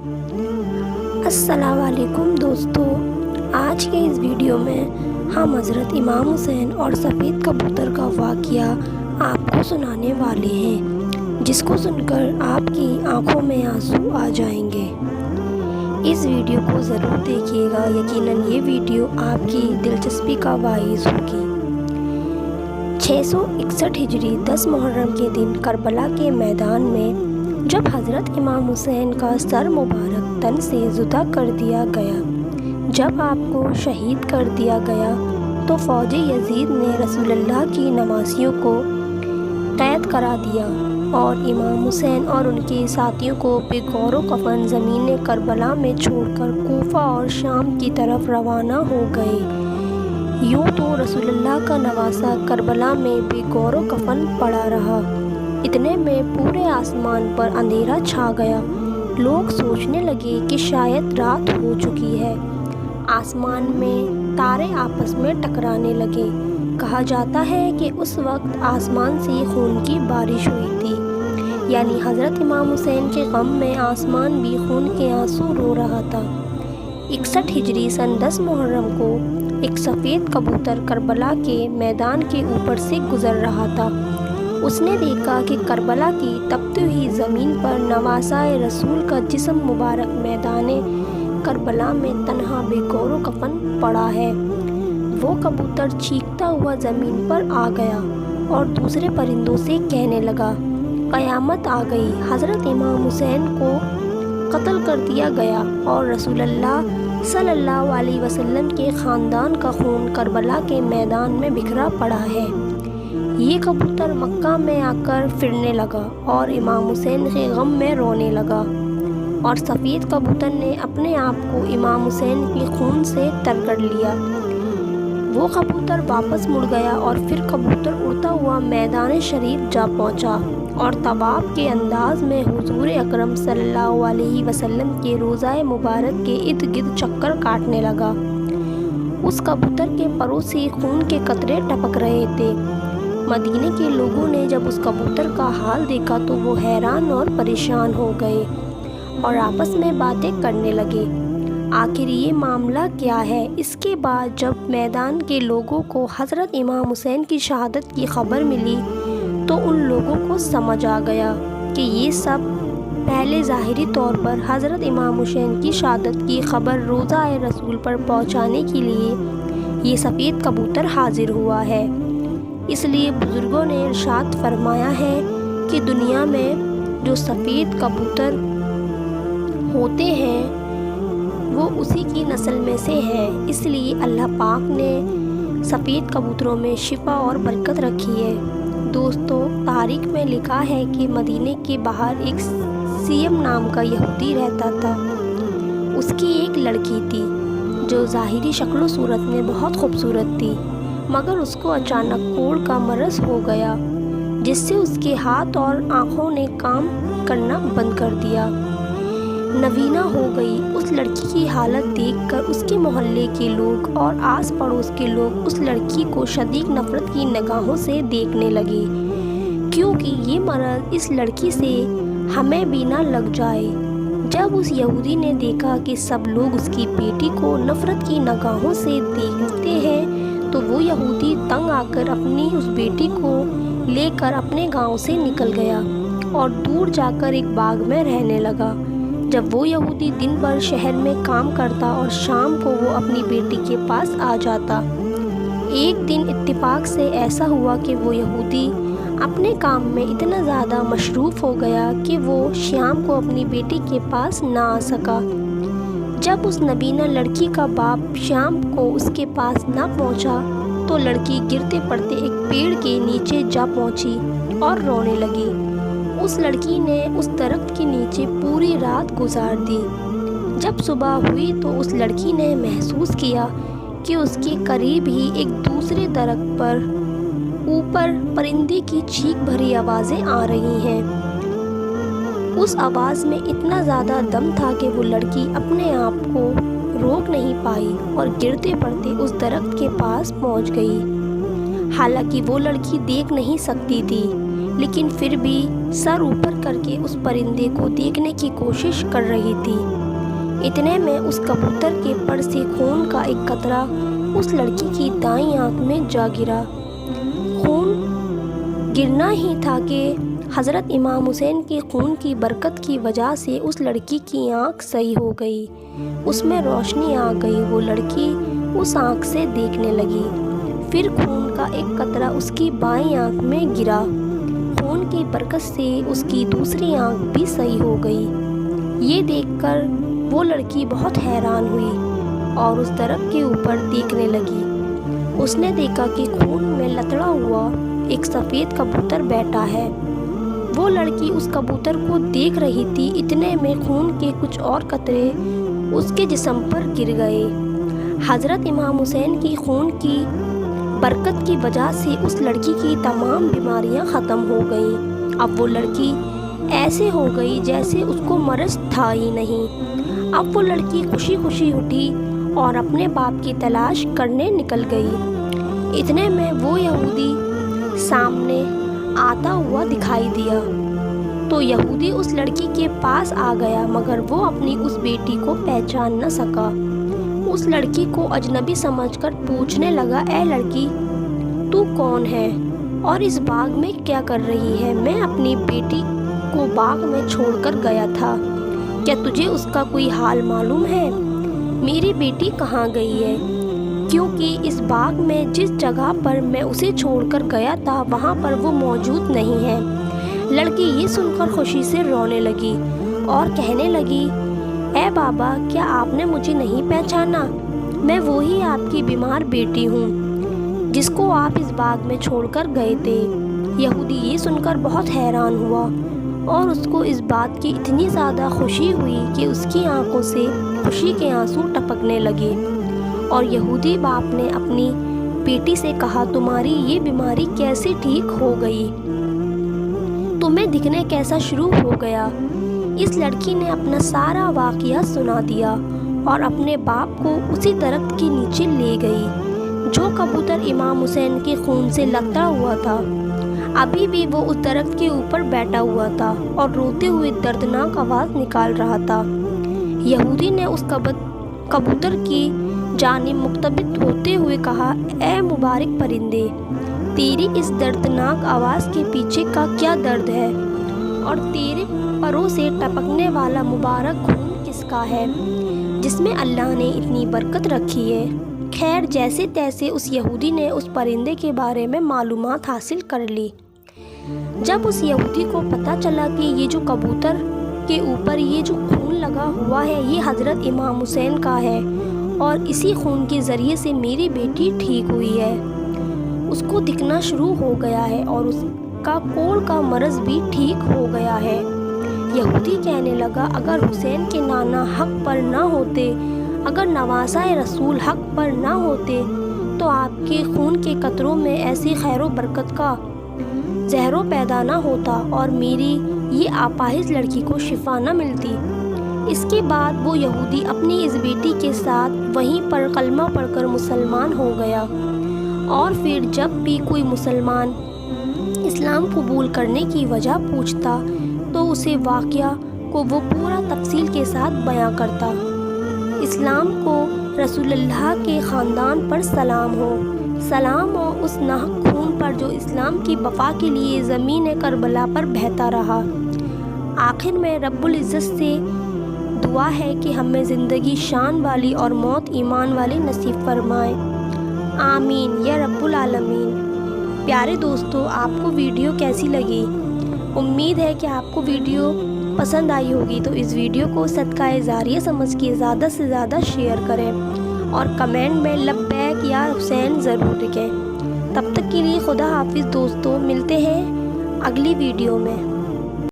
السلام علیکم دوستو، آج کے اس ویڈیو میں ہم حضرت امام حسین اور سفید کبوتر کا واقعہ آپ کو سنانے والے ہیں، جس کو سن کر آپ کی آنکھوں میں آنسو آ جائیں گے۔ اس ویڈیو کو ضرور دیکھیے گا، یقیناً یہ ویڈیو آپ کی دلچسپی کا باعث ہوگی۔ 661 ہجری 10 محرم کے دن کربلا کے میدان میں جب حضرت امام حسین کا سر مبارک تن سے جدا کر دیا گیا، جب آپ کو شہید کر دیا گیا، تو فوج یزید نے رسول اللہ کی نواسیوں کو قید کرا دیا اور امام حسین اور ان کے ساتھیوں کو بے گور و کفن زمین کربلا میں چھوڑ کر کوفہ اور شام کی طرف روانہ ہو گئے۔ یوں تو رسول اللہ کا نواسہ کربلا میں بے گور و کفن پڑا رہا۔ اتنے میں پورے آسمان پر اندھیرا چھا گیا۔ لوگ سوچنے لگے کہ شاید رات ہو چکی ہے۔ آسمان میں تارے آپس میں ٹکرانے لگے۔ کہا جاتا ہے کہ اس وقت آسمان سے خون کی بارش ہوئی تھی، یعنی حضرت امام حسین کے غم میں آسمان بھی خون کے آنسو رو رہا تھا۔ 61 ہجری سن 10 محرم کو ایک سفید کبوتر کربلا کے میدان کے اوپر سے گزر رہا تھا۔ اس نے دیکھا کہ کربلا کی تپتی ہوئی زمین پر نواسہ رسول کا جسم مبارک میدان کربلا میں تنہا بے گور و کفن پڑا ہے۔ وہ کبوتر چیختا ہوا زمین پر آ گیا اور دوسرے پرندوں سے کہنے لگا، قیامت آ گئی، حضرت امام حسین کو قتل کر دیا گیا اور رسول اللہ صلی اللہ علیہ وسلم کے خاندان کا خون کربلا کے میدان میں بکھرا پڑا ہے۔ یہ کبوتر مکہ میں آ کر پھرنے لگا اور امام حسین کے غم میں رونے لگا، اور سفید کبوتر نے اپنے آپ کو امام حسین کے خون سے تر کر لیا۔ وہ کبوتر واپس مڑ گیا اور پھر کبوتر اڑتا ہوا میدان شریف جا پہنچا اور طواف کے انداز میں حضور اکرم صلی اللہ علیہ وسلم کے روضہ مبارک کے ارد گرد چکر کاٹنے لگا۔ اس کبوتر کے پروں سے خون کے قطرے ٹپک رہے تھے۔ مدینے کے لوگوں نے جب اس کبوتر کا حال دیکھا تو وہ حیران اور پریشان ہو گئے اور آپس میں باتیں کرنے لگے، آخر یہ معاملہ کیا ہے؟ اس کے بعد جب میدان کے لوگوں کو حضرت امام حسین کی شہادت کی خبر ملی تو ان لوگوں کو سمجھ آ گیا کہ یہ سب پہلے ظاہری طور پر حضرت امام حسین کی شہادت کی خبر روضہ رسول پر پہنچانے کے لیے یہ سفید کبوتر حاضر ہوا ہے۔ اس لیے بزرگوں نے ارشاد فرمایا ہے کہ دنیا میں جو سفید کبوتر ہوتے ہیں وہ اسی کی نسل میں سے ہیں۔ اس لیے اللہ پاک نے سفید کبوتروں میں شفا اور برکت رکھی ہے۔ دوستو، تاریخ میں لکھا ہے کہ مدینے کے باہر ایک سیم نام کا یہودی رہتا تھا۔ اس کی ایک لڑکی تھی جو ظاہری شکل و صورت میں بہت خوبصورت تھی، مگر اس کو اچانک کوڑ کا مرض ہو گیا، جس سے اس کے ہاتھ اور آنکھوں نے کام کرنا بند کر دیا۔ نوینہ ہو گئی۔ اس لڑکی کی حالت دیکھ کر اس کے محلے کے لوگ اور آس پڑوس کے لوگ اس لڑکی کو شدید نفرت کی نگاہوں سے دیکھنے لگے، کیونکہ یہ مرض اس لڑکی سے ہمیں بھی نہ لگ جائے۔ جب اس یہودی نے دیکھا کہ سب لوگ اس کی بیٹی کو نفرت کی نگاہوں سے دیکھتے ہیں تو وہ یہودی تنگ آ کر اپنی اس بیٹی کو لے کر اپنے گاؤں سے نکل گیا اور دور جا کر ایک باغ میں رہنے لگا۔ جب وہ یہودی دن بھر شہر میں کام کرتا اور شام کو وہ اپنی بیٹی کے پاس آ جاتا۔ ایک دن اتفاق سے ایسا ہوا کہ وہ یہودی اپنے کام میں اتنا زیادہ مصروف ہو گیا کہ وہ شام کو اپنی بیٹی کے پاس نہ آ سکا۔ جب اس نبینہ لڑکی کا باپ شام کو اس کے پاس نہ پہنچا تو لڑکی گرتے پڑتے ایک پیڑ کے نیچے جا پہنچی اور رونے لگی۔ اس لڑکی نے اس درخت کے نیچے پوری رات گزار دی۔ جب صبح ہوئی تو اس لڑکی نے محسوس کیا کہ اس کے قریب ہی ایک دوسرے درخت پر اوپر پرندے کی چیخ بھری آوازیں آ رہی ہیں۔ اس آواز میں اتنا زیادہ دم تھا کہ وہ لڑکی اپنے آپ کو روک نہیں پائی اور گرتے پڑتے اس درخت کے پاس پہنچ گئی۔ حالانکہ وہ لڑکی دیکھ نہیں سکتی تھی، لیکن پھر بھی سر اوپر کر کے اس پرندے کو دیکھنے کی کوشش کر رہی تھی۔ اتنے میں اس کبوتر کے پر سے خون کا ایک قطرہ اس لڑکی کی دائیں آنکھ میں جا گرا۔ خون گرنا ہی تھا کہ حضرت امام حسین کے خون کی برکت کی وجہ سے اس لڑکی کی آنکھ صحیح ہو گئی، اس میں روشنی آ گئی۔ وہ لڑکی اس آنکھ سے دیکھنے لگی۔ پھر خون کا ایک قطرہ اس کی بائیں آنکھ میں گرا۔ خون کی برکت سے اس کی دوسری آنکھ بھی صحیح ہو گئی۔ یہ دیکھ کر وہ لڑکی بہت حیران ہوئی اور اس درخت کے اوپر دیکھنے لگی۔ اس نے دیکھا کہ خون میں لتڑا ہوا ایک سفید کبوتر بیٹھا ہے۔ وہ لڑکی اس کبوتر کو دیکھ رہی تھی۔ اتنے میں خون کے کچھ اور قطرے اس کے جسم پر گر گئے۔ حضرت امام حسین کی خون کی برکت کی وجہ سے اس لڑکی کی تمام بیماریاں ختم ہو گئیں۔ اب وہ لڑکی ایسے ہو گئی جیسے اس کو مرض تھا ہی نہیں۔ اب وہ لڑکی خوشی خوشی اٹھی اور اپنے باپ کی تلاش کرنے نکل گئی۔ اتنے میں وہ یہودی سامنے آتا ہوا دکھائی دیا تو یہودی اس لڑکی کے پاس آ گیا، مگر وہ اپنی اس بیٹی کو پہچان نہ سکا۔ اس لڑکی کو اجنبی سمجھ کر پوچھنے لگا، اے لڑکی، تو کون ہے اور اس باغ میں کیا کر رہی ہے؟ میں اپنی بیٹی کو باغ میں چھوڑ کر گیا تھا، کیا تجھے اس کا کوئی حال معلوم ہے؟ میری بیٹی کہاں گئی ہے؟ کیونکہ اس باغ میں جس جگہ پر میں اسے چھوڑ کر گیا تھا وہاں پر وہ موجود نہیں ہے۔ لڑکی یہ سن کر خوشی سے رونے لگی اور کہنے لگی، اے بابا، کیا آپ نے مجھے نہیں پہچانا؟ میں وہی آپ کی بیمار بیٹی ہوں جس کو آپ اس باغ میں چھوڑ کر گئے تھے۔ یہودی یہ سن کر بہت حیران ہوا اور اس کو اس بات کی اتنی زیادہ خوشی ہوئی کہ اس کی آنکھوں سے خوشی کے آنسو ٹپکنے لگے۔ اور یہودی باپ نے اپنی بیٹی سے کہا، تمہاری یہ بیماری کیسے ٹھیک ہو گئی؟ تمہیں دکھنے کیسا شروع ہو گیا؟ اس لڑکی نے اپنا سارا واقعہ سنا دیا اور اپنے باپ کو اسی درخت کے نیچے لے گئی جو کبوتر امام حسین کے خون سے لتڑا ہوا تھا۔ ابھی بھی وہ اس درخت کے اوپر بیٹھا ہوا تھا اور روتے ہوئے دردناک آواز نکال رہا تھا۔ یہودی نے اس کبوتر کی جانب مقتبل ہوتے ہوئے کہا، اے مبارک پرندے، تیری اس دردناک آواز کے پیچھے کا کیا درد ہے اور تیرے پروں سے ٹپکنے والا مبارک خون کس کا ہے جس میں اللہ نے اتنی برکت رکھی ہے؟ خیر، جیسے تیسے اس یہودی نے اس پرندے کے بارے میں معلومات حاصل کر لی۔ جب اس یہودی کو پتہ چلا کہ یہ جو کبوتر کے اوپر یہ جو خون لگا ہوا ہے یہ حضرت امام حسین کا ہے اور اسی خون کے ذریعے سے میری بیٹی ٹھیک ہوئی ہے، اس کو دکھنا شروع ہو گیا ہے اور اس کا کوڑ کا مرض بھی ٹھیک ہو گیا ہے۔ یہودی کہنے لگا، اگر حسین کے نانا حق پر نہ ہوتے، اگر نواسۂ رسول حق پر نہ ہوتے تو آپ کے خون کے قطروں میں ایسی خیر و برکت کا زہر پیدا نہ ہوتا اور میری یہ آپاہج لڑکی کو شفا نہ ملتی۔ اس کے بعد وہ یہودی اپنی اس بیٹی کے ساتھ وہیں پر کلمہ پڑھ کر مسلمان ہو گیا، اور پھر جب بھی کوئی مسلمان اسلام قبول کرنے کی وجہ پوچھتا تو اسے واقعہ کو وہ پورا تفصیل کے ساتھ بیان کرتا۔ اسلام کو رسول اللہ کے خاندان پر سلام ہو، سلام ہو اس ناحق خون پر جو اسلام کی بقا کے لیے زمین کربلا پر بہتا رہا۔ آخر میں رب العزت سے دعا ہے کہ ہمیں زندگی شان والی اور موت ایمان والی نصیب فرمائے، آمین یا رب العالمین۔ پیارے دوستو، آپ کو ویڈیو کیسی لگی؟ امید ہے کہ آپ کو ویڈیو پسند آئی ہوگی، تو اس ویڈیو کو صدقہ جاریہ سمجھ کے زیادہ سے زیادہ شیئر کریں اور کمنٹ میں لبیک یا حسین ضرور لکھیں۔ تب تک کے لیے خدا حافظ دوستو، ملتے ہیں اگلی ویڈیو میں۔